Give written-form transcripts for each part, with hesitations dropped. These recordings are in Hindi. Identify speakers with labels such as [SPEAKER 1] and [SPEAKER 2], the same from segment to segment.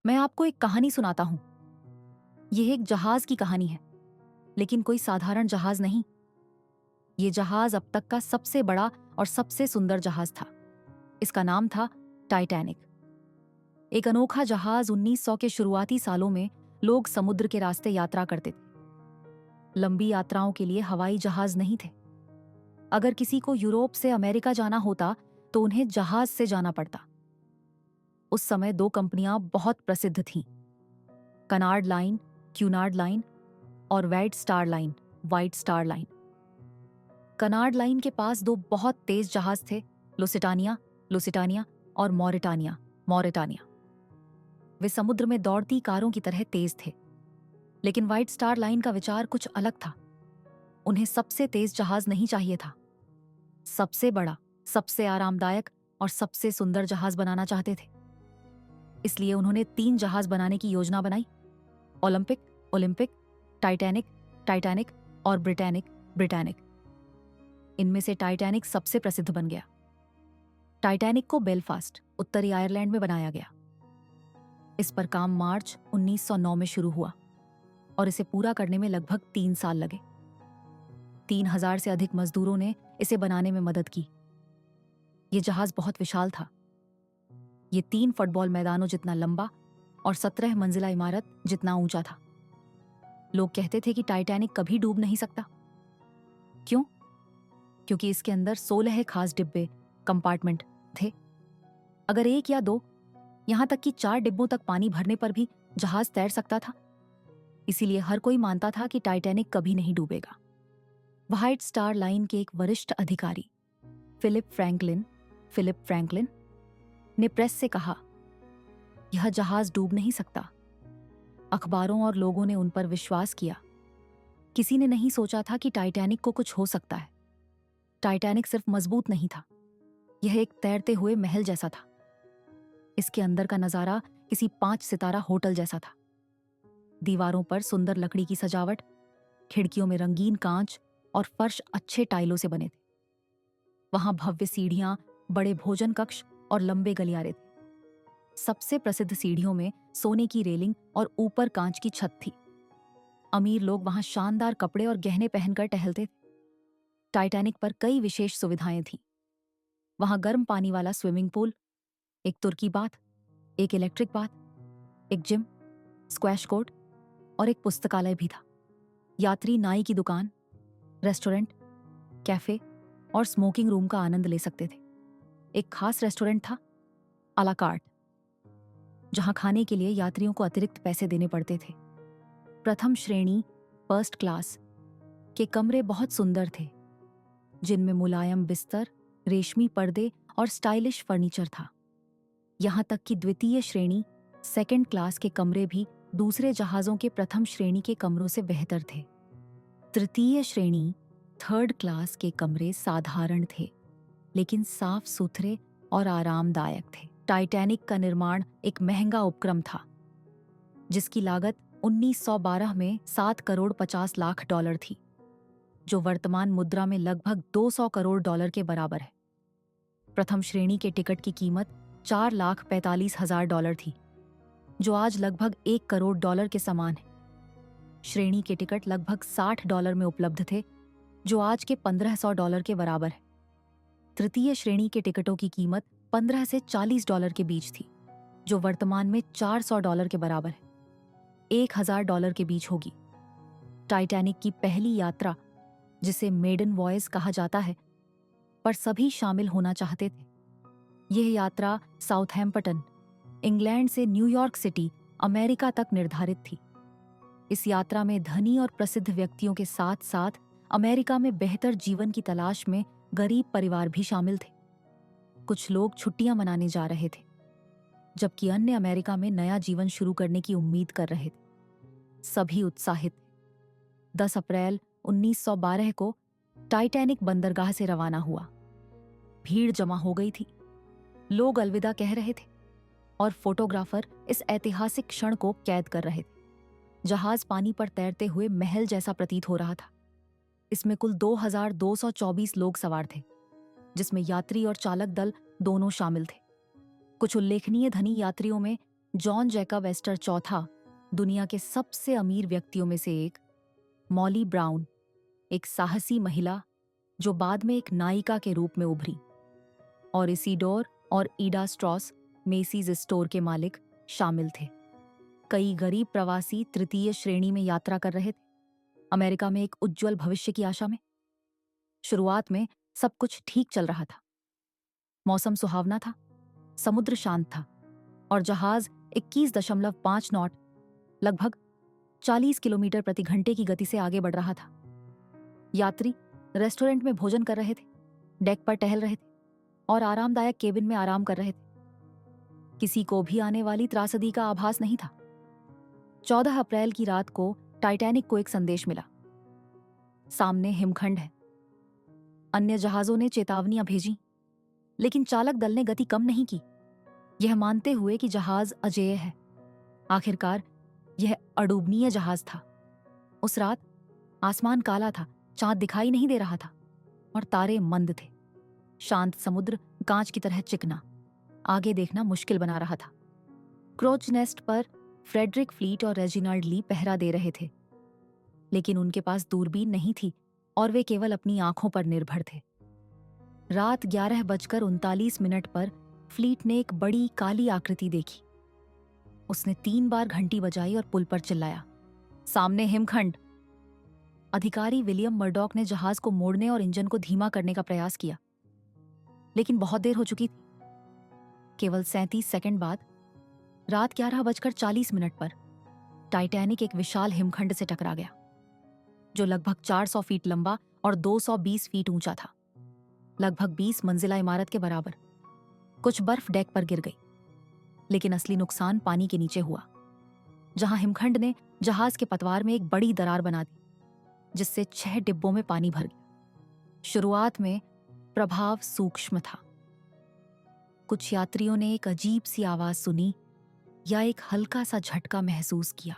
[SPEAKER 1] मैं आपको एक कहानी सुनाता हूँ। यह एक जहाज की कहानी है, लेकिन कोई साधारण जहाज नहीं। ये जहाज अब तक का सबसे बड़ा और सबसे सुंदर जहाज था। इसका नाम था टाइटैनिक। एक अनोखा जहाज 1900 के शुरुआती सालों में लोग समुद्र के रास्ते यात्रा करते थे। लंबी यात्राओं के लिए हवाई जहाज नहीं थे। अगर किसी को यूरोप से अमेरिका जाना होता तो उन्हें जहाज से जाना पड़ता। उस समय दो कंपनियां बहुत प्रसिद्ध थीं, कनार्ड लाइन, क्यूनार्ड लाइन और white star line. Canard line के पास दो बहुत तेज जहाज थे, लुसिटानिया और मॉरिटानिया। वे समुद्र में दौड़ती कारों की तरह तेज थे। लेकिन व्हाइट स्टार लाइन का विचार कुछ अलग था। उन्हें सबसे तेज जहाज नहीं चाहिए था। सबसे बड़ा, सबसे आरामदायक और सबसे सुंदर जहाज बनाना चाहते थे। इसलिए उन्होंने 3 जहाज बनाने की योजना बनाई: ओलंपिक, टाइटैनिक और ब्रिटैनिक। इनमें से टाइटैनिक सबसे प्रसिद्ध बन गया। टाइटैनिक को बेलफास्ट, उत्तरी आयरलैंड में बनाया गया। इस पर काम मार्च 1909 में शुरू हुआ और इसे पूरा करने में लगभग 3 साल लगे। 3000 से अधिक मजदूरों ने इसे बनाने में मदद की। यह जहाज बहुत विशाल था। ये 3 फुटबॉल मैदानों जितना लंबा और 17 मंजिला इमारत जितना ऊंचा था। लोग कहते थे कि टाइटैनिक कभी डूब नहीं सकता। क्यों? क्योंकि इसके अंदर 16 खास डिब्बे, कंपार्टमेंट थे। अगर 1 या 2, यहां तक कि 4 डिब्बों तक पानी भरने पर भी जहाज तैर सकता था। इसीलिए हर कोई मानता था कि टाइटैनिक कभी नहीं डूबेगा। व्हाइट स्टार लाइन के एक वरिष्ठ अधिकारी फिलिप फ्रैंकलिन ने प्रेस से कहा, यह जहाज डूब नहीं सकता। अखबारों और लोगों ने उन पर विश्वास किया। किसी ने नहीं सोचा था कि टाइटैनिक को कुछ हो सकता है। टाइटैनिक सिर्फ मजबूत नहीं था, यह एक तैरते हुए महल जैसा था। इसके अंदर का नजारा किसी 5 सितारा होटल जैसा था। दीवारों पर सुंदर लकड़ी की सजावट, खिड़कियों में रंगीन कांच और फर्श अच्छे टाइलों से बने थे। वहां भव्य सीढ़ियां, बड़े भोजन कक्ष और लंबे गलियारे थे। सबसे प्रसिद्ध सीढ़ियों में सोने की रेलिंग और ऊपर कांच की छत थी। अमीर लोग वहां शानदार कपड़े और गहने पहनकर टहलते थे। टाइटैनिक पर कई विशेष सुविधाएं थीं। वहां गर्म पानी वाला स्विमिंग पूल, एक तुर्की बाथ, एक इलेक्ट्रिक बाथ, एक जिम, स्क्वैश कोर्ट और एक पुस्तकालय भी था। यात्री नाई की दुकान, रेस्टोरेंट, कैफे और स्मोकिंग रूम का आनंद ले सकते थे। एक खास रेस्टोरेंट था, अला कार्ट, जहां खाने के लिए यात्रियों को अतिरिक्त पैसे देने पड़ते थे। प्रथम श्रेणी, फर्स्ट क्लास के कमरे बहुत सुंदर थे, जिनमें मुलायम बिस्तर, रेशमी पर्दे और स्टाइलिश फर्नीचर था। यहां तक कि द्वितीय श्रेणी, सेकंड क्लास के कमरे भी दूसरे जहाजों के प्रथम श्रेणी के कमरों से बेहतर थे। तृतीय श्रेणी, थर्ड क्लास के कमरे साधारण थे, लेकिन साफ सुथरे और आरामदायक थे। टाइटैनिक का निर्माण एक महंगा उपक्रम था, जिसकी लागत 1912 में 7 करोड़ 50 लाख डॉलर थी, जो वर्तमान मुद्रा में लगभग 200 करोड़ डॉलर के बराबर है। प्रथम श्रेणी के टिकट की कीमत 4,45,000 डॉलर थी, जो आज लगभग 1 करोड़ डॉलर के समान है। श्रेणी के टिकट लगभग $60 में उपलब्ध थे, जो आज के $1,500 के बराबर है। तृतीय श्रेणी के टिकटों की कीमत $15 से $40 के बीच थी, जो वर्तमान में $400 के बराबर है। $1,000 के बीच होगी। टाइटैनिक की पहली यात्रा, जिसे मेडन वॉयज कहा जाता है, पर सभी शामिल होना चाहते थे। यह यात्रा साउथहैम्पटन, इंग्लैंड से न्यूयॉर्क सिटी, अमेरिका तक निर्धारित थी। इस यात्रा में धनी और प्रसिद्ध व्यक्तियों के साथ साथ अमेरिका में बेहतर जीवन की तलाश में गरीब परिवार भी शामिल थे। कुछ लोग छुट्टियां मनाने जा रहे थे, जबकि अन्य अमेरिका में नया जीवन शुरू करने की उम्मीद कर रहे थे। सभी उत्साहित थे। 10 अप्रैल 1912 को टाइटैनिक बंदरगाह से रवाना हुआ। भीड़ जमा हो गई थी। लोग अलविदा कह रहे थे और फोटोग्राफर इस ऐतिहासिक क्षण को कैद कर रहे थे। जहाज पानी पर तैरते हुए महल जैसा प्रतीत हो रहा था। इसमें कुल 2,224 लोग सवार थे, जिसमें यात्री और चालक दल दोनों शामिल थे। कुछ उल्लेखनीय धनी यात्रियों में जॉन जैकब एस्टर चौथा दुनिया के सबसे अमीर व्यक्तियों में से एक, मॉली ब्राउन एक साहसी महिला जो बाद में एक नायिका के रूप में उभरी, और इसीडोर और ईडा स्ट्रॉस मेसीज स्टोर के मालिक शामिल थे। कई गरीब प्रवासी तृतीय श्रेणी में यात्रा कर रहे थे, अमेरिका में एक उज्जवल भविष्य की आशा में। शुरुआत में सब कुछ ठीक चल रहा था। मौसम सुहावना था, समुद्र शांत था और जहाज 21.5 नॉट लगभग 40 किलोमीटर प्रति घंटे की गति से आगे बढ़ रहा था। यात्री रेस्टोरेंट में भोजन कर रहे थे, डेक पर टहल रहे थे और आरामदायक केबिन में आराम कर रहे थे। किसी को भी आने वाली त्रासदी का आभास नहीं था। 14 अप्रैल की रात को टाइटैनिक को एक संदेश मिला, सामने हिमखंड है। अन्य जहाजों ने चेतावनियां भेजी, लेकिन चालक दल ने गति कम नहीं की, यह मानते हुए कि जहाज अजेय है। आखिरकार यह अडूबनीय जहाज था। उस रात आसमान काला था, चांद दिखाई नहीं दे रहा था और तारे मंद थे। शांत समुद्र कांच की तरह चिकना, आगे देखना मुश्किल बना रहा था। क्रोच नेस्ट पर फ्रेडरिक फ्लीट और रेजिनाल्ड ली पहरा दे रहे थे, लेकिन उनके पास दूरबीन नहीं थी और वे केवल अपनी आंखों पर निर्भर थे। रात 11:39 पर फ्लीट ने एक बड़ी काली आकृति देखी। उसने 3 बार घंटी बजाई और पुल पर चिल्लाया, सामने हिमखंड। अधिकारी विलियम मर्डॉक ने जहाज को मोड़ने और इंजन को धीमा करने का प्रयास किया, लेकिन बहुत देर हो चुकी थी। केवल 37 सेकंड बाद रात 11:40 पर टाइटैनिक एक विशाल हिमखंड से टकरा गया, जो लगभग 400 फीट लंबा और 220 फीट ऊंचा था, लगभग 20 मंजिला इमारत के बराबर। कुछ बर्फ डेक पर गिर गई, लेकिन असली नुकसान पानी के नीचे हुआ, जहां हिमखंड ने जहाज के पतवार में एक बड़ी दरार बना दी, जिससे 6 डिब्बों में पानी भर गया। शुरुआत में प्रभाव सूक्ष्म था। कुछ यात्रियों ने एक अजीब सी आवाज सुनी या एक हल्का सा झटका महसूस किया,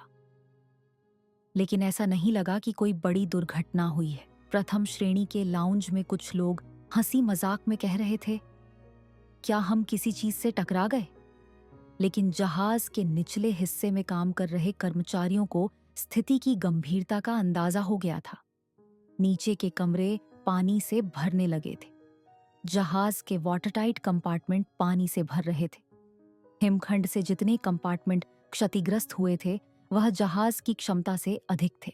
[SPEAKER 1] लेकिन ऐसा नहीं लगा कि कोई बड़ी दुर्घटना हुई है। प्रथम श्रेणी के लाउंज में कुछ लोग हंसी मजाक में कह रहे थे, क्या हम किसी चीज से टकरा गए? लेकिन जहाज के निचले हिस्से में काम कर रहे कर्मचारियों को स्थिति की गंभीरता का अंदाजा हो गया था। नीचे के कमरे पानी से भरने लगे थे। जहाज के वाटरटाइट कंपार्टमेंट पानी से भर रहे थे। हिमखंड से जितने कंपार्टमेंट क्षतिग्रस्त हुए थे, वह जहाज की क्षमता से अधिक थे।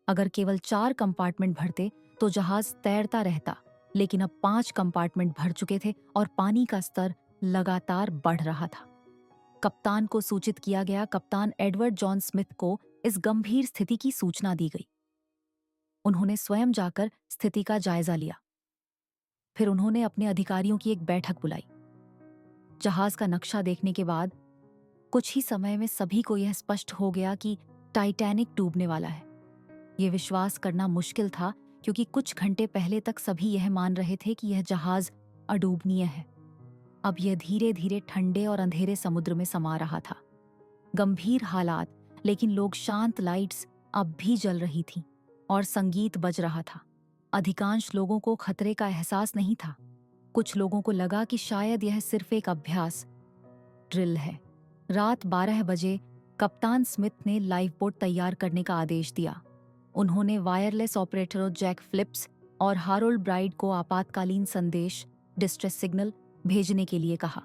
[SPEAKER 1] अगर केवल 4 कंपार्टमेंट भरते तो जहाज तैरता रहता, लेकिन अब 5 कंपार्टमेंट भर चुके थे और पानी का स्तर लगातार बढ़ रहा था। कप्तान को सूचित किया गया। कप्तान एडवर्ड जॉन स्मिथ को इस गंभीर स्थिति की सूचना दी गई। उन्होंने स्वयं जाकर स्थिति का जायजा लिया। फिर उन्होंने अपने अधिकारियों की एक बैठक बुलाई। जहाज का नक्शा देखने के बाद कुछ ही समय में सभी को यह स्पष्ट हो गया कि टाइटैनिक डूबने वाला है। यह विश्वास करना मुश्किल था, क्योंकि कुछ घंटे पहले तक सभी यह मान रहे थे कि यह जहाज अडूबनीय है। अब यह धीरे धीरे ठंडे और अंधेरे समुद्र में समा रहा था। गंभीर हालात, लेकिन लोग शांत। लाइट्स अब भी जल रही थीं और संगीत बज रहा था। अधिकांश लोगों को खतरे का एहसास नहीं था। कुछ लोगों को लगा कि शायद यह सिर्फ एक अभ्यास ड्रिल है। रात 12 बजे कप्तान स्मिथ ने लाइफ बोट तैयार करने का आदेश दिया। उन्होंने वायरलेस ऑपरेटरों जैक फिलिप्स और हारोल्ड ब्राइड को आपातकालीन संदेश डिस्ट्रेस सिग्नल भेजने के लिए कहा।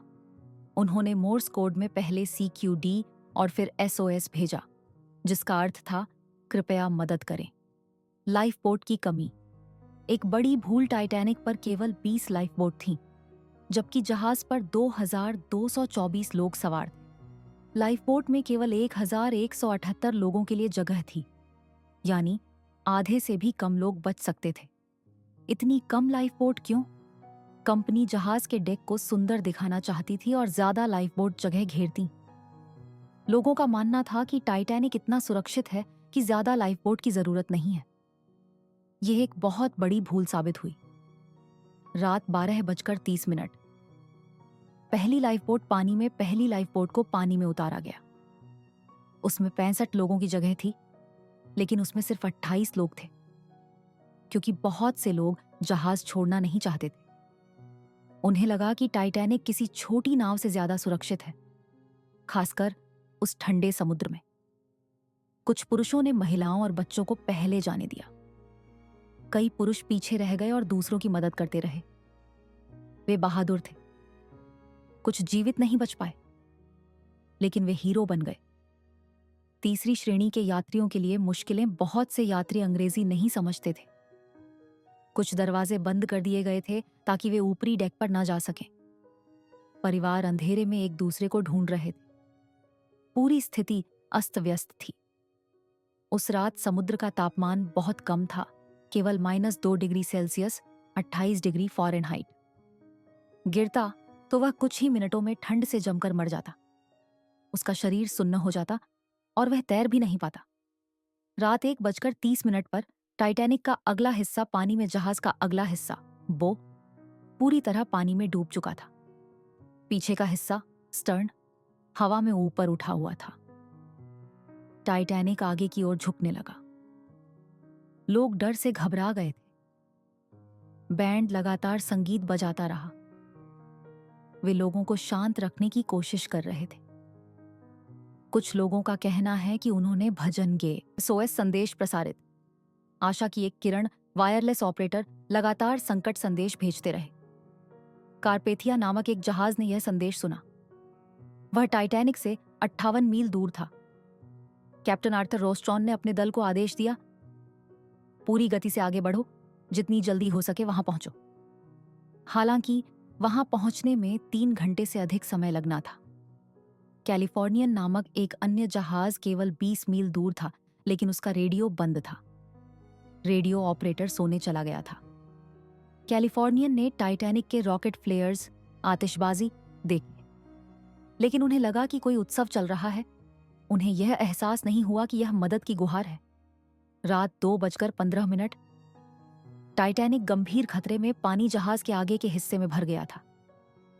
[SPEAKER 1] उन्होंने मोर्स कोड में पहले CQD और फिर SOS भेजा, जिसका अर्थ था कृपया मदद करें। लाइफ बोट की कमी। एक बड़ी भूल, टाइटैनिक पर केवल 20 लाइफ बोट थीं, जबकि जहाज पर 2224 लोग सवार थे। लाइफ बोट में केवल 1178 लोगों के लिए जगह थी, यानी आधे से भी कम लोग बच सकते थे। इतनी कम लाइफ बोट क्यों? कंपनी जहाज के डेक को सुंदर दिखाना चाहती थी और ज्यादा लाइफ बोट जगह घेरती। लोगों का मानना था कि टाइटैनिक इतना सुरक्षित है कि ज्यादा लाइफ बोट की जरूरत नहीं है। यह एक बहुत बड़ी भूल साबित हुई। रात 12:30 पहली लाइफ बोट पानी में पहली लाइफ बोट को पानी में उतारा गया। उसमें 65 लोगों की जगह थी, लेकिन उसमें सिर्फ 28 लोग थे, क्योंकि बहुत से लोग जहाज छोड़ना नहीं चाहते थे। उन्हें लगा कि टाइटैनिक किसी छोटी नाव से ज्यादा सुरक्षित है। खासकर उस ठंडे समुद्र में। कुछ पुरुषों ने महिलाओं और बच्चों को पहले जाने दिया। कई पुरुष पीछे रह गए और दूसरों की मदद करते रहे। वे बहादुर थे। कुछ जीवित नहीं बच पाए, लेकिन वे हीरो बन गए। तीसरी श्रेणी के यात्रियों के लिए मुश्किलें बहुत से यात्री अंग्रेजी नहीं समझते थे। कुछ दरवाजे बंद कर दिए गए थे ताकि वे ऊपरी डेक पर न जा सकें। परिवार अंधेरे में एक दूसरे को ढूंढ रहे थे। पूरी स्थिति अस्त व्यस्त थी। उस रात समुद्र का तापमान बहुत कम था, केवल -2 डिग्री सेल्सियस 28 डिग्री फ़ारेनहाइट। गिरता तो वह कुछ ही मिनटों में ठंड से जमकर मर जाता। उसका शरीर सुन्न हो जाता और वह तैर भी नहीं पाता। रात 1:30 पर टाइटैनिक का अगला हिस्सा, पानी में जहाज का अगला हिस्सा बो, पूरी तरह पानी में डूब चुका था। पीछे का हिस्सा स्टर्न हवा में ऊपर उठा हुआ था। टाइटैनिक आगे की ओर झुकने लगा। लोग डर से घबरा गए थे। बैंड लगातार संगीत बजाता रहा। वे लोगों को शांत रखने की कोशिश कर रहे थे। कुछ लोगों का कहना है कि उन्होंने भजन गे, SOS संदेश प्रसारित, आशा की एक किरण, वायरलेस ऑपरेटर लगातार संकट संदेश भेजते रहे। कारपेथिया नामक एक जहाज ने यह संदेश सुना। वह टाइटैनिक से 58 मील दूर था। कैप्टन आर्थर रोस्ट्रॉन ने अपने दल को आदेश दिया, पूरी गति से आगे बढ़ो, जितनी जल्दी हो सके वहां पहुंचो। हालांकि वहां पहुंचने में 3 घंटे से अधिक समय लगना था। कैलिफोर्नियन नामक एक अन्य जहाज केवल 20 मील दूर था, लेकिन उसका रेडियो बंद था। रेडियो ऑपरेटर सोने चला गया था। कैलिफोर्नियन ने टाइटैनिक के रॉकेट फ्लेयर्स, आतिशबाजी देखी, लेकिन उन्हें लगा कि कोई उत्सव चल रहा है। उन्हें यह एहसास नहीं हुआ कि यह मदद की गुहार है। रात 2:15 टाइटैनिक गंभीर खतरे में पानी जहाज के आगे के हिस्से में भर गया था।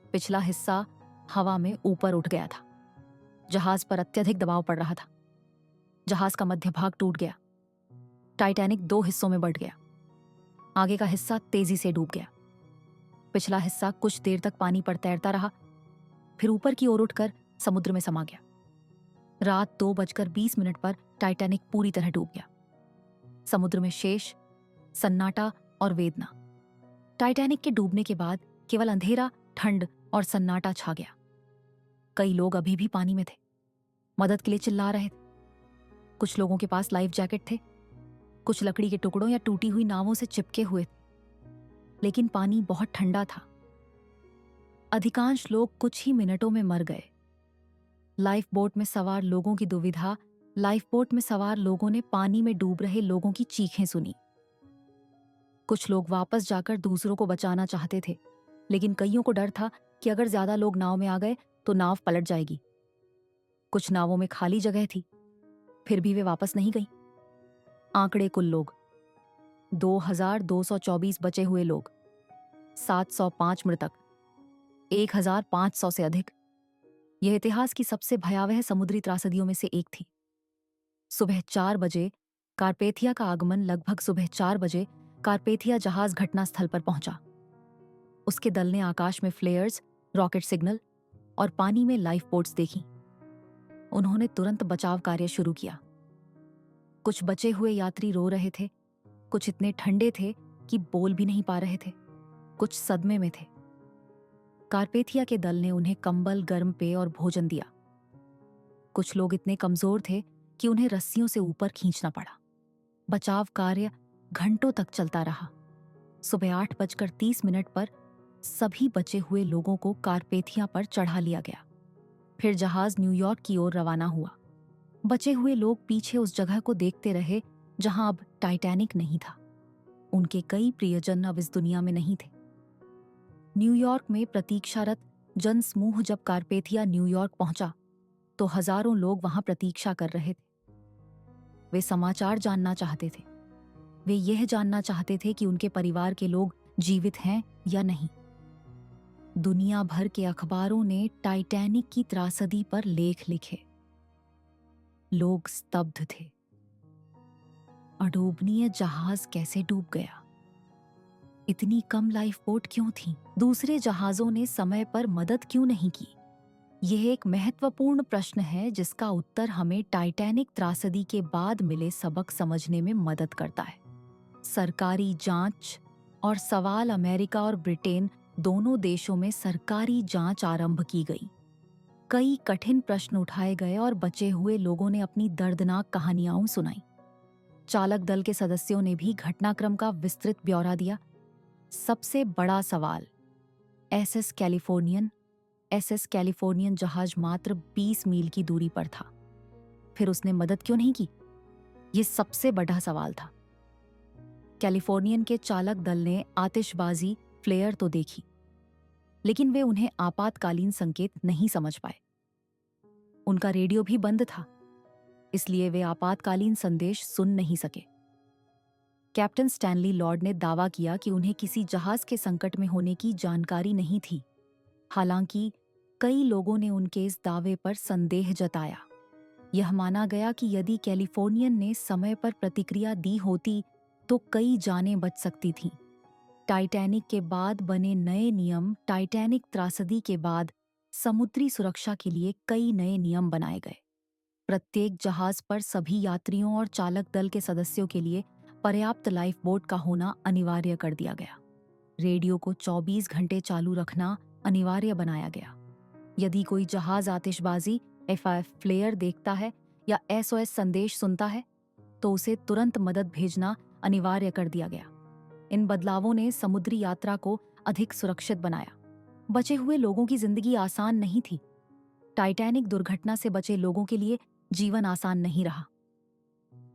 [SPEAKER 1] पिछला हिस्सा हवा में ऊपर उठ गया था। जहाज पर अत्यधिक दबाव पड़ रहा था। जहाज का मध्य भाग टूट गया। टाइटैनिक 2 हिस्सों में बंट गया। आगे का हिस्सा तेजी से डूब गया। पिछला हिस्सा कुछ देर तक पानी पर तैरता रहा, फिर ऊपर की ओर उठकर समुद्र में समा गया। रात 2:20 पर टाइटैनिक पूरी तरह डूब गया। समुद्र में शेष, सन्नाटा और वेदना। टाइटैनिक के डूबने के बाद केवल अंधेरा, ठंड और सन्नाटा छा गया। कई लोग अभी भी पानी में थे, मदद के लिए चिल्ला रहे थे। कुछ लोगों के पास लाइफ जैकेट थे, कुछ लकड़ी के टुकड़ों या टूटी हुई नावों से चिपके हुए थे, लेकिन पानी बहुत ठंडा था। अधिकांश लोग कुछ ही मिनटों में मर गए। लाइफ बोट में सवार लोगों की दुविधा। लाइफ बोट में सवार लोगों ने पानी में डूब रहे लोगों की चीखें सुनी। कुछ लोग वापस जाकर दूसरों को बचाना चाहते थे, लेकिन कईयों को डर था कि अगर ज्यादा लोग नाव में आ गए तो नाव पलट जाएगी। कुछ नावों में खाली जगह थी, फिर भी वे वापस नहीं गई। आंकड़े कुल लोग 2224 बचे हुए लोग, 705 मृतक, 1500 से अधिक। यह इतिहास की सबसे भयावह समुद्री त्रासदियों में से एक थी। सुबह 4 बजे कारपेथिया का आगमन। लगभग सुबह 4 बजे कारपेथिया जहाज घटनास्थल पर पहुंचा। उसके दल ने आकाश में फ्लेयर्स, रॉकेट सिग्नल और पानी में लाइफ बोट्स देखी। उन्होंने तुरंत बचाव कार्य शुरू किया। कुछ बचे हुए यात्री रो रहे थे, कुछ इतने ठंडे थे कि बोल भी नहीं पा रहे थे, कुछ सदमे में थे। कारपेथिया के दल ने उन्हें कंबल, गर्म पेय और भोजन दिया। कुछ लोग इतने कमजोर थे कि उन्हें रस्सियों से ऊपर खींचना पड़ा। बचाव कार्य घंटों तक चलता रहा। सुबह 8:30 पर सभी बचे हुए लोगों को कारपेथिया पर चढ़ा लिया गया। फिर जहाज न्यूयॉर्क की ओर रवाना हुआ। बचे हुए लोग पीछे उस जगह को देखते रहे जहां अब टाइटैनिक नहीं था। उनके कई प्रियजन अब इस दुनिया में नहीं थे। न्यूयॉर्क में प्रतीक्षारत जनसमूह जब कारपेथिया न्यूयॉर्क पहुंचा तो हजारों लोग वहां प्रतीक्षा कर रहे थे। वे समाचार जानना चाहते थे। वे यह जानना चाहते थे कि उनके परिवार के लोग जीवित हैं या नहीं। दुनिया भर के अखबारों ने टाइटैनिक की त्रासदी पर लेख लिखे। लोग स्तब्ध थे। अडोबनीय जहाज कैसे डूब गया? इतनी कम लाइफ बोट क्यों थी? दूसरे जहाजों ने समय पर मदद क्यों नहीं की? यह एक महत्वपूर्ण प्रश्न है जिसका उत्तर हमें टाइटैनिक त्रासदी के बाद मिले सबक समझने में मदद करता है। सरकारी जांच और सवाल अमेरिका और ब्रिटेन दोनों देशों में सरकारी जांच आरंभ की गई। कई कठिन प्रश्न उठाए गए और बचे हुए लोगों ने अपनी दर्दनाक कहानियां सुनाई। चालक दल के सदस्यों ने भी घटनाक्रम का विस्तृत ब्यौरा दिया। सबसे बड़ा सवाल, एसएस कैलिफोर्नियन जहाज मात्र 20 मील की दूरी पर था। फिर उसने मदद क्यों नहीं की? यह सबसे बड़ा सवाल था। कैलिफोर्नियन के चालक दल ने आतिशबाजी फ्लेयर तो देखी, लेकिन वे उन्हें आपातकालीन संकेत नहीं समझ पाए। उनका रेडियो भी बंद था, इसलिए वे आपातकालीन संदेश सुन नहीं सके। कैप्टन स्टैनली लॉर्ड ने दावा किया कि उन्हें किसी जहाज के संकट में होने की जानकारी नहीं थी। हालांकि कई लोगों ने उनके इस दावे पर संदेह जताया। यह माना गया कि यदि कैलिफोर्नियन ने समय पर प्रतिक्रिया दी होती तो कई जानें बच सकती थीं। टाइटैनिक के बाद बने नए नियम, टाइटैनिक त्रासदी के बाद समुद्री सुरक्षा के लिए कई नए नियम बनाए गए। प्रत्येक जहाज पर सभी यात्रियों और चालक दल के सदस्यों के लिए पर्याप्त लाइफ बोट का होना अनिवार्य कर दिया गया। रेडियो को 24 घंटे चालू रखना अनिवार्य बनाया गया। यदि कोई जहाज आतिशबाजी, एफआईएफ फ्लेयर देखता है या एसओएस संदेश सुनता है तो उसे तुरंत मदद भेजना अनिवार्य कर दिया गया। इन बदलावों ने समुद्री यात्रा को अधिक सुरक्षित बनाया। बचे हुए लोगों की जिंदगी आसान नहीं थी। टाइटैनिक दुर्घटना से बचे लोगों के लिए जीवन आसान नहीं रहा।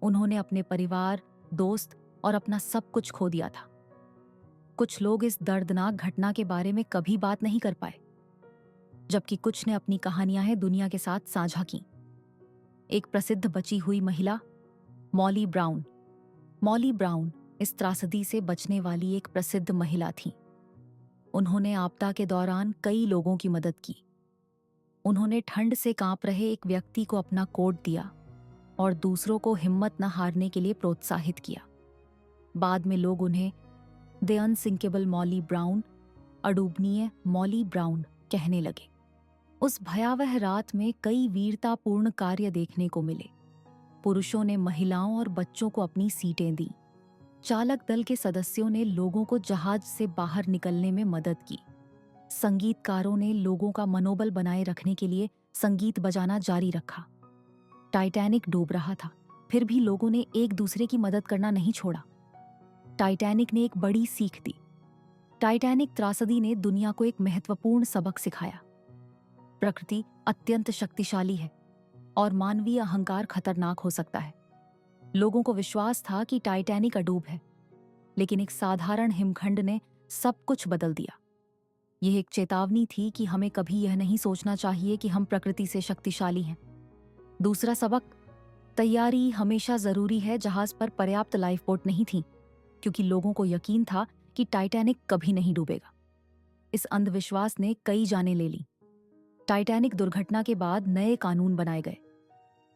[SPEAKER 1] उन्होंने अपने परिवार, दोस्त और अपना सब कुछ खो दिया था। कुछ लोग इस दर्दनाक घटना के बारे में कभी बात नहीं कर पाए, जबकि कुछ ने अपनी कहानियां दुनिया के साथ साझा की। एक प्रसिद्ध बची हुई महिला, मॉली ब्राउन इस त्रासदी से बचने वाली एक प्रसिद्ध महिला थी। उन्होंने आपदा के दौरान कई लोगों की मदद की। उन्होंने ठंड से कांप रहे एक व्यक्ति को अपना कोट दिया और दूसरों को हिम्मत न हारने के लिए प्रोत्साहित किया। बाद में लोग उन्हें द अनसिंकेबल मॉली ब्राउन, अडूबनीय मॉली ब्राउन कहने लगे। उस भयावह रात में कई वीरतापूर्ण कार्य देखने को मिले। पुरुषों ने महिलाओं और बच्चों को अपनी सीटें दी। चालक दल के सदस्यों ने लोगों को जहाज से बाहर निकलने में मदद की। संगीतकारों ने लोगों का मनोबल बनाए रखने के लिए संगीत बजाना जारी रखा। टाइटैनिक डूब रहा था, फिर भी लोगों ने एक दूसरे की मदद करना नहीं छोड़ा। टाइटैनिक ने एक बड़ी सीख दी। टाइटैनिक त्रासदी ने दुनिया को एक महत्वपूर्ण सबक सिखाया। प्रकृति अत्यंत शक्तिशाली है और मानवीय अहंकार खतरनाक हो सकता है। लोगों को विश्वास था कि टाइटैनिक अडूब है, लेकिन एक साधारण हिमखंड ने सब कुछ बदल दिया। यह एक चेतावनी थी कि हमें कभी यह नहीं सोचना चाहिए कि हम प्रकृति से शक्तिशाली हैं। दूसरा सबक, तैयारी हमेशा जरूरी है। जहाज पर पर्याप्त लाइफ बोट नहीं थी, क्योंकि लोगों को यकीन था कि टाइटैनिक कभी नहीं डूबेगा। इस अंधविश्वास ने कई जानें ले ली। टाइटैनिक दुर्घटना के बाद नए कानून बनाए गए।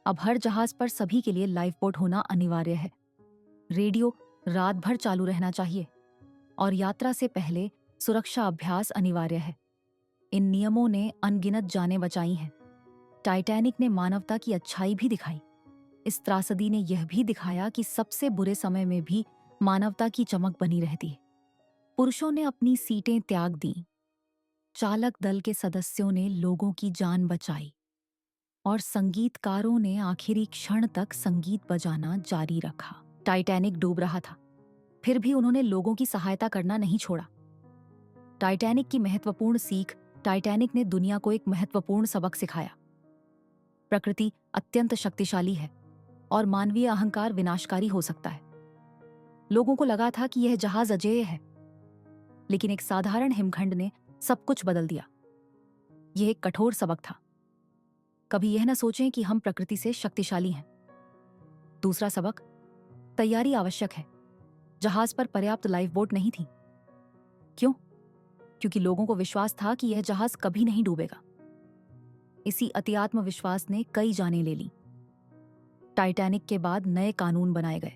[SPEAKER 1] अब हर जहाज पर सभी के लिए लाइफ बोट होना अनिवार्य है। रेडियो रात भर चालू रहना चाहिए और यात्रा से पहले सुरक्षा अभ्यास अनिवार्य है। इन नियमों ने अनगिनत जानें बचाई हैं। टाइटैनिक ने मानवता की अच्छाई भी दिखाई। इस त्रासदी ने यह भी दिखाया कि सबसे बुरे समय में भी मानवता की चमक बनी रहती है। पुरुषों ने अपनी सीटें त्याग दी। चालक दल के सदस्यों ने लोगों की जान बचाई और संगीतकारों ने आखिरी क्षण तक संगीत बजाना जारी रखा। टाइटैनिक डूब रहा था, फिर भी उन्होंने लोगों की सहायता करना नहीं छोड़ा। टाइटैनिक की महत्वपूर्ण सीख, टाइटैनिक ने दुनिया को एक महत्वपूर्ण सबक सिखाया। प्रकृति अत्यंत शक्तिशाली है और मानवीय अहंकार विनाशकारी हो सकता है। लोगों को लगा था कि यह जहाज अजेय है, लेकिन एक साधारण हिमखंड ने सब कुछ बदल दिया। यह एक कठोर सबक था। कभी यह न सोचें कि हम प्रकृति से शक्तिशाली हैं। दूसरा सबक, तैयारी आवश्यक है। जहाज पर पर्याप्त लाइफ बोट नहीं थी। क्यों? क्योंकि लोगों को विश्वास था कि यह जहाज कभी नहीं डूबेगा। इसी अतिआत्म विश्वास ने कई जानें ले ली। टाइटैनिक के बाद नए कानून बनाए गए।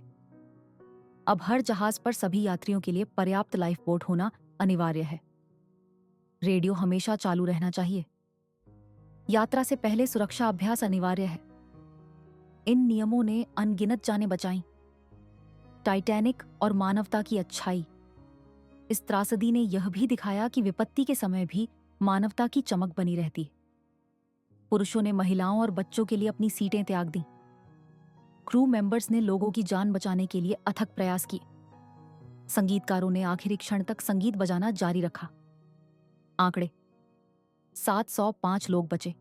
[SPEAKER 1] अब हर जहाज पर सभी यात्रियों के लिए पर्याप्त लाइफ बोट होना अनिवार्य है। रेडियो हमेशा चालू रहना चाहिए। यात्रा से पहले सुरक्षा अभ्यास अनिवार्य है। इन नियमों ने अनगिनत जानें बचाईं। टाइटैनिक और मानवता की अच्छाई। इस त्रासदी ने यह भी दिखाया कि विपत्ति के समय भी मानवता की चमक बनी रहती है। पुरुषों ने महिलाओं और बच्चों के लिए अपनी सीटें त्याग दी। क्रू मेंबर्स ने लोगों की जान बचाने के लिए अथक प्रयास किए। संगीतकारों ने आखिरी क्षण तक संगीत बजाना जारी रखा। आंकड़े: 705 लोग बचे।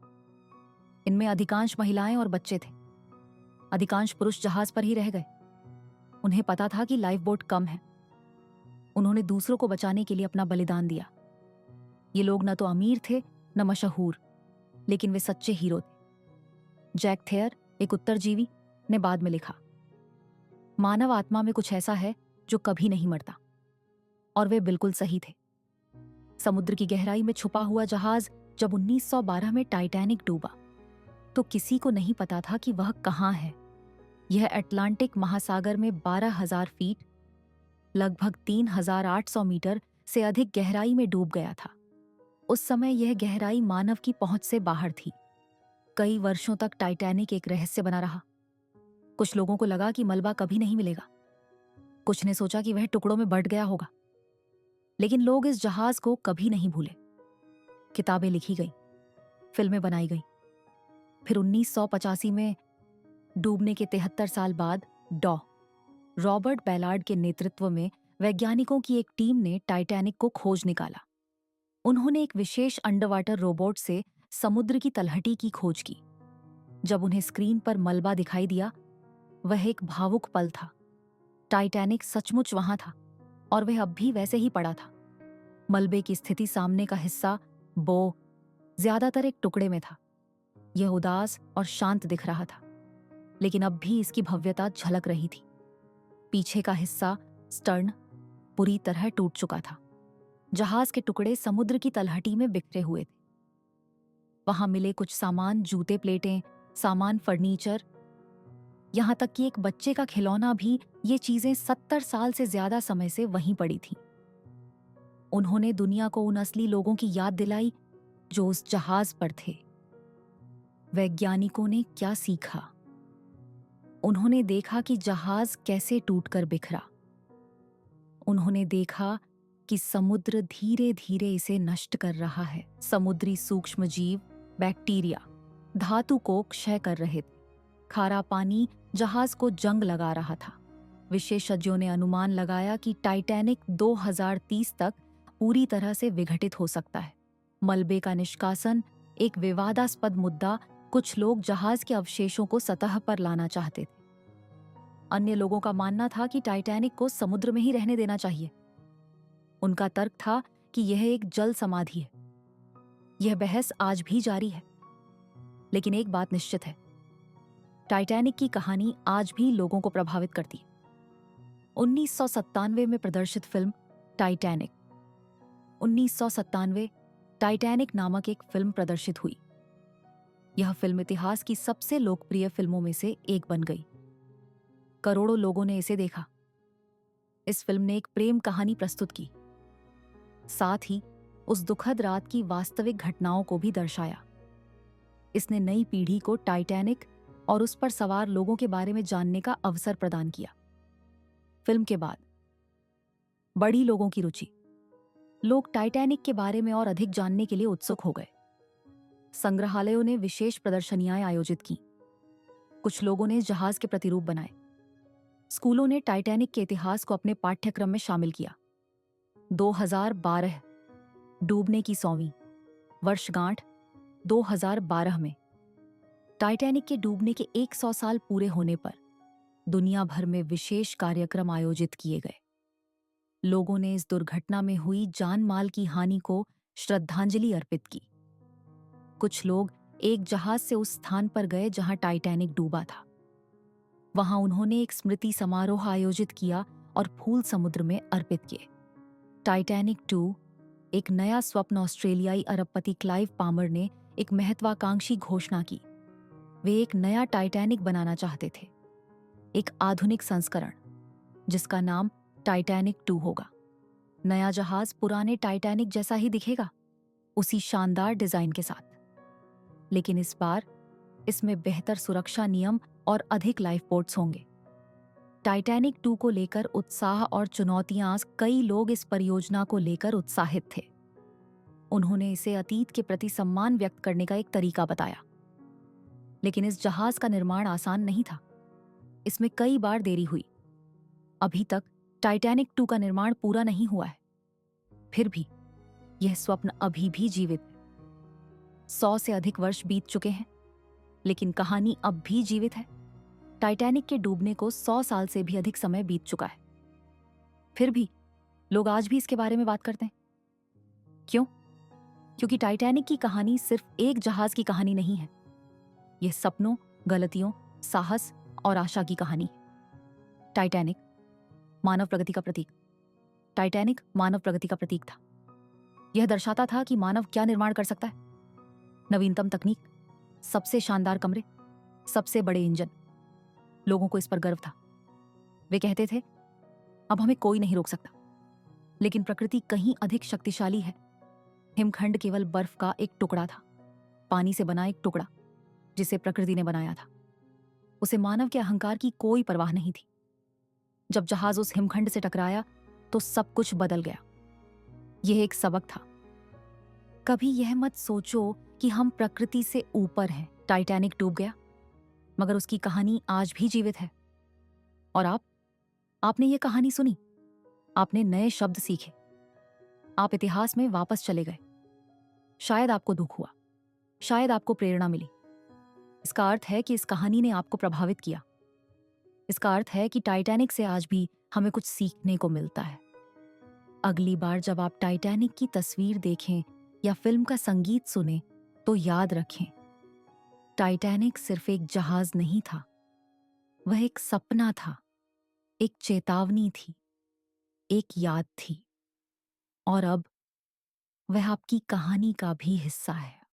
[SPEAKER 1] इनमें अधिकांश महिलाएं और बच्चे थे। अधिकांश पुरुष जहाज पर ही रह गए। उन्हें पता था कि लाइफ बोट कम है। उन्होंने दूसरों को बचाने के लिए अपना बलिदान दिया। ये लोग न तो अमीर थे न मशहूर, लेकिन वे सच्चे हीरो थे। जैक थेयर, एक उत्तरजीवी, ने बाद में लिखा, मानव आत्मा में कुछ ऐसा है जो कभी नहीं मरता। और वे बिल्कुल सही थे। समुद्र की गहराई में छुपा हुआ जहाज जब 1912 में टाइटैनिक डूबा तो किसी को नहीं पता था कि वह कहां है। यह अटलांटिक महासागर में 12,000 फीट, लगभग 3,800 मीटर से अधिक गहराई में डूब गया था। उस समय यह गहराई मानव की पहुंच से बाहर थी। कई वर्षों तक टाइटैनिक एक रहस्य बना रहा। कुछ लोगों को लगा कि मलबा कभी नहीं मिलेगा। कुछ ने सोचा कि वह टुकड़ों में बंट गया होगा। लेकिन लोग इस जहाज को कभी नहीं भूले। किताबें लिखी गई, फिल्में बनाई गई। फिर 1985 में डूबने के 73 साल बाद रॉबर्ट बैलार्ड के नेतृत्व में वैज्ञानिकों की एक टीम ने टाइटैनिक को खोज निकाला। उन्होंने एक विशेष अंडरवाटर रोबोट से समुद्र की तलहटी की खोज की। जब उन्हें स्क्रीन पर मलबा दिखाई दिया, वह एक भावुक पल था। टाइटैनिक सचमुच वहां था और वह अब भी वैसे ही पड़ा था। मलबे की स्थिति सामने का हिस्सा ज्यादातर एक टुकड़े में था। यह उदास और शांत दिख रहा था, लेकिन अब भी इसकी भव्यता झलक रही थी। पीछे का हिस्सा स्टर्न पूरी तरह टूट चुका था। जहाज के टुकड़े समुद्र की तलहटी में बिखरे हुए थे। वहां मिले कुछ सामान, जूते, प्लेटें, सामान, फर्नीचर, यहां तक कि एक बच्चे का खिलौना भी, ये चीजें 70 साल से ज्यादा समय से वहीं पड़ी थीं। उन्होंने दुनिया को उन असली लोगों की याद दिलाई जो उस जहाज पर थे। वैज्ञानिकों ने क्या सीखा? उन्होंने देखा कि जहाज कैसे टूटकर बिखरा। उन्होंने देखा कि समुद्र धीरे धीरे इसे नष्ट कर रहा है। समुद्री सूक्ष्म जीव, बैक्टीरिया धातु को क्षय कर रहे थे। खारा पानी जहाज को जंग लगा रहा था। विशेषज्ञों ने अनुमान लगाया कि टाइटैनिक 2030 तक पूरी तरह से विघटित हो सकता है। मलबे का निष्कासन एक विवादास्पद मुद्दा। कुछ लोग जहाज के अवशेषों को सतह पर लाना चाहते थे। अन्य लोगों का मानना था कि टाइटैनिक को समुद्र में ही रहने देना चाहिए। उनका तर्क था कि यह एक जल समाधि है। यह बहस आज भी जारी है, लेकिन एक बात निश्चित है, टाइटैनिक की कहानी आज भी लोगों को प्रभावित करती है। 1997 में प्रदर्शित फिल्म टाइटैनिक 1997 टाइटैनिक नामक एक फिल्म प्रदर्शित हुई। यह फिल्म इतिहास की सबसे लोकप्रिय फिल्मों में से एक बन गई। करोड़ों लोगों ने इसे देखा। इस फिल्म ने एक प्रेम कहानी प्रस्तुत की, साथ ही उस दुखद रात की वास्तविक घटनाओं को भी दर्शाया। इसने नई पीढ़ी को टाइटैनिक और उस पर सवार लोगों के बारे में जानने का अवसर प्रदान किया। फिल्म के बाद बढ़ी लोगों की रुचि। लोग टाइटैनिक के बारे में और अधिक जानने के लिए उत्सुक हो गए। संग्रहालयों ने विशेष प्रदर्शनियां आयोजित की। कुछ लोगों ने जहाज के प्रतिरूप बनाए। स्कूलों ने टाइटैनिक के इतिहास को अपने पाठ्यक्रम में शामिल किया। 2012 डूबने की 100वीं वर्षगांठ 2012 में टाइटैनिक के डूबने के 100 साल पूरे होने पर दुनिया भर में विशेष कार्यक्रम आयोजित किए गए। लोगों ने इस दुर्घटना में हुई जान माल की हानि को श्रद्धांजलि अर्पित की। कुछ लोग एक जहाज से उस स्थान पर गए जहां टाइटैनिक डूबा था। वहां उन्होंने एक स्मृति समारोह आयोजित किया और फूल समुद्र में अर्पित किए। टाइटैनिक 2 एक नया स्वप्न ऑस्ट्रेलियाई अरबपति क्लाइव पामर ने एक महत्वाकांक्षी घोषणा की। वे एक नया टाइटैनिक बनाना चाहते थे, एक आधुनिक संस्करण जिसका नाम टाइटैनिक 2 होगा। नया जहाज पुराने टाइटैनिक जैसा ही दिखेगा, उसी शानदार डिजाइन के साथ। लेकिन इस बार इसमें बेहतर सुरक्षा नियम और अधिक लाइफ बोट्स होंगे। टाइटैनिक 2 को लेकर उत्साह और चुनौतियां, कई लोग इस परियोजना को लेकर उत्साहित थे। उन्होंने इसे अतीत के प्रति सम्मान व्यक्त करने का एक तरीका बताया। लेकिन इस जहाज का निर्माण आसान नहीं था। इसमें कई बार देरी हुई। अभी तक टाइटैनिक 2 का निर्माण पूरा नहीं हुआ है। फिर भी यह स्वप्न अभी भी जीवित है। 100 से अधिक वर्ष बीत चुके हैं, लेकिन कहानी अब भी जीवित है। टाइटैनिक के डूबने को 100 साल से भी अधिक समय बीत चुका है। फिर भी लोग आज भी इसके बारे में बात करते हैं। क्यों? क्योंकि टाइटैनिक की कहानी सिर्फ एक जहाज की कहानी नहीं है। यह सपनों, गलतियों, साहस और आशा की कहानी है। टाइटैनिक मानव प्रगति का प्रतीक। टाइटैनिक मानव प्रगति का प्रतीक था। यह दर्शाता था कि मानव क्या निर्माण कर सकता है। नवीनतम तकनीक, सबसे शानदार कमरे, सबसे बड़े इंजन। लोगों को इस पर गर्व था। वे कहते थे, अब हमें कोई नहीं रोक सकता। लेकिन प्रकृति कहीं अधिक शक्तिशाली है। हिमखंड केवल बर्फ का एक टुकड़ा था, पानी से बना एक टुकड़ा जिसे प्रकृति ने बनाया था। उसे मानव के अहंकार की कोई परवाह नहीं थी। जब जहाज उस हिमखंड से टकराया तो सब कुछ बदल गया। यह एक सबक था। कभी यह मत सोचो कि हम प्रकृति से ऊपर हैं। टाइटैनिक डूब गया, मगर उसकी कहानी आज भी जीवित है। और आपने ये कहानी सुनी, आपने नए शब्द सीखे, आप इतिहास में वापस चले गए। शायद आपको दुख हुआ, शायद आपको प्रेरणा मिली। इसका अर्थ है कि इस कहानी ने आपको प्रभावित किया। इसका अर्थ है कि टाइटैनिक से आज भी हमें कुछ सीखने को मिलता है। अगली बार जब आप टाइटैनिक की तस्वीर देखें या फिल्म का संगीत सुने तो याद रखें, टाइटैनिक सिर्फ एक जहाज नहीं था, वह एक सपना था, एक चेतावनी थी, एक याद थी। और अब वह आपकी कहानी का भी हिस्सा है।